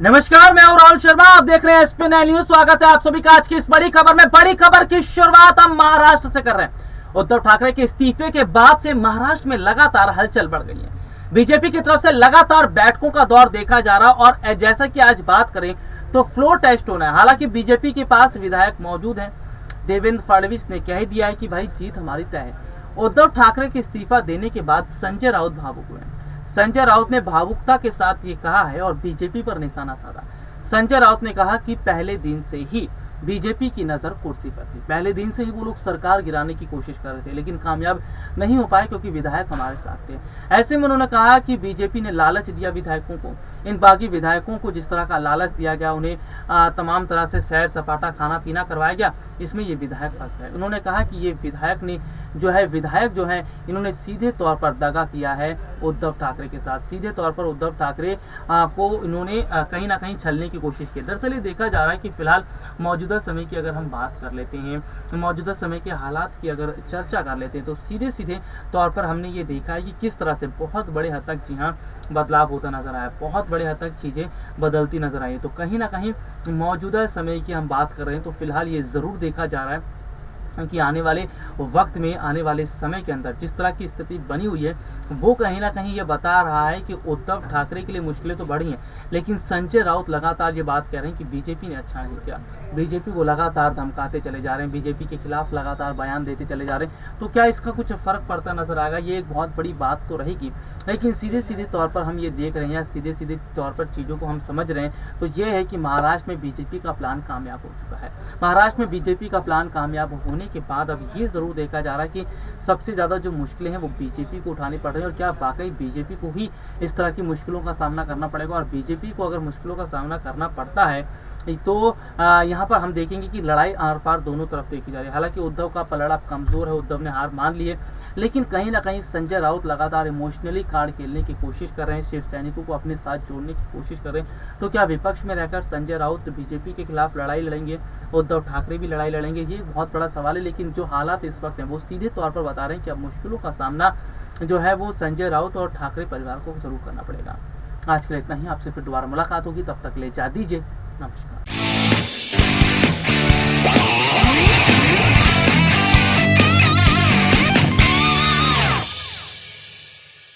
नमस्कार, मैं हूं राहुल शर्मा। आप देख रहे हैं SP9 न्यूज। स्वागत है आप सभी का आज की इस बड़ी खबर में। बड़ी खबर की शुरुआत हम महाराष्ट्र से कर रहे हैं। उद्धव ठाकरे के इस्तीफे के बाद से महाराष्ट्र में लगातार हलचल बढ़ गई है। बीजेपी की तरफ से लगातार बैठकों का दौर देखा जा रहा, और जैसा कि आज बात करें तो फ्लोर टेस्ट होना है। हालांकि बीजेपी के पास विधायक मौजूद हैं। देवेंद्र फडणवीस ने कह दिया है कि भाई जीत हमारी तय है। उद्धव ठाकरे के इस्तीफा देने के बाद संजय राउत भावुक हुए हैं। संजय राउत ने भावुकता के साथ ये कहा है और बीजेपी पर निशाना साधा। संजय राउत ने कहा कि पहले दिन से ही बीजेपी की नजर कुर्सी पर थी। पहले दिन से ही वो लोग सरकार गिराने की कोशिश कर रहे थे, लेकिन कामयाब नहीं हो पाए क्योंकि विधायक हमारे साथ थे। ऐसे में उन्होंने कहा कि बीजेपी ने लालच दिया विधायकों को। इन बागी विधायकों को जिस तरह का लालच दिया गया, उन्हें तमाम तरह से सैर सपाटा खाना पीना करवाया गया, इसमें ये विधायक फंस गए। उन्होंने कहा कि ये विधायक जो है इन्होंने सीधे तौर पर दगा किया है उद्धव ठाकरे के साथ। सीधे तौर पर उद्धव ठाकरे को इन्होंने कहीं ना कहीं छलने की कोशिश की। दरअसल ये देखा जा रहा है कि फिलहाल मौजूदा समय की अगर हम बात कर लेते हैं, मौजूदा समय के हालात की अगर चर्चा कर लेते हैं, तो सीधे सीधे तौर पर हमने ये देखा है कि किस तरह से बहुत बड़े हद तक, जी हाँ, बदलाव होता नजर आया। बहुत बड़े हद तक चीज़ें बदलती नजर आई। तो कहीं ना कहीं मौजूदा समय की हम बात कर रहे हैं तो फिलहाल ये ज़रूर देखा जा रहा है कि आने वाले वक्त में, आने वाले समय के अंदर जिस तरह की स्थिति बनी हुई है, वो कहीं ना कहीं ये बता रहा है कि उद्धव ठाकरे के लिए मुश्किलें तो बढ़ी हैं, लेकिन संजय राउत लगातार ये बात कह रहे हैं कि बीजेपी ने अच्छा नहीं किया। बीजेपी को लगातार धमकाते चले जा रहे हैं, बीजेपी के खिलाफ लगातार बयान देते चले जा रहे हैं। तो क्या इसका कुछ फर्क पड़ता नजर आएगा? ये एक बहुत बड़ी बात तो रहेगी, लेकिन सीधे सीधे तौर पर हम ये देख रहे हैं, या सीधे सीधे तौर पर चीज़ों को हम समझ रहे हैं, तो ये है कि महाराष्ट्र में बीजेपी का प्लान कामयाब हो चुका है। महाराष्ट्र में बीजेपी का प्लान कामयाब होने के बाद अब ये जरूर देखा जा रहा है कि सबसे ज़्यादा जो मुश्किलें हैं वो बीजेपी को उठानी पड़ रही है। और क्या वाकई बीजेपी को ही इस तरह की मुश्किलों का सामना करना पड़ेगा? और बीजेपी को अगर मुश्किलों का सामना करना पड़ता है तो यहाँ पर हम देखेंगे कि लड़ाई आर पार दोनों तरफ देखी जा रही है। हालांकि उद्धव का पलड़ा कमज़ोर है, उद्धव ने हार मान ली है, लेकिन कहीं ना कहीं संजय राउत लगातार इमोशनली कार्ड खेलने की कोशिश कर रहे हैं, शिव सैनिकों को अपने साथ जोड़ने की कोशिश कर रहे हैं। तो क्या विपक्ष में रहकर संजय राउत बीजेपी के खिलाफ लड़ाई लड़ेंगे, उद्धव ठाकरे भी लड़ाई लड़ेंगे? ये एक बहुत बड़ा सवाल है। लेकिन जो हालात इस वक्त हैं वो सीधे तौर पर बता रहे हैं कि अब मुश्किलों का सामना जो है वो संजय राउत और ठाकरे परिवार को जरूर करना पड़ेगा। आज के लिए इतना ही। आपसे फिर दोबारा मुलाकात होगी, तब तक ले जा दीजिए। नमस्कार।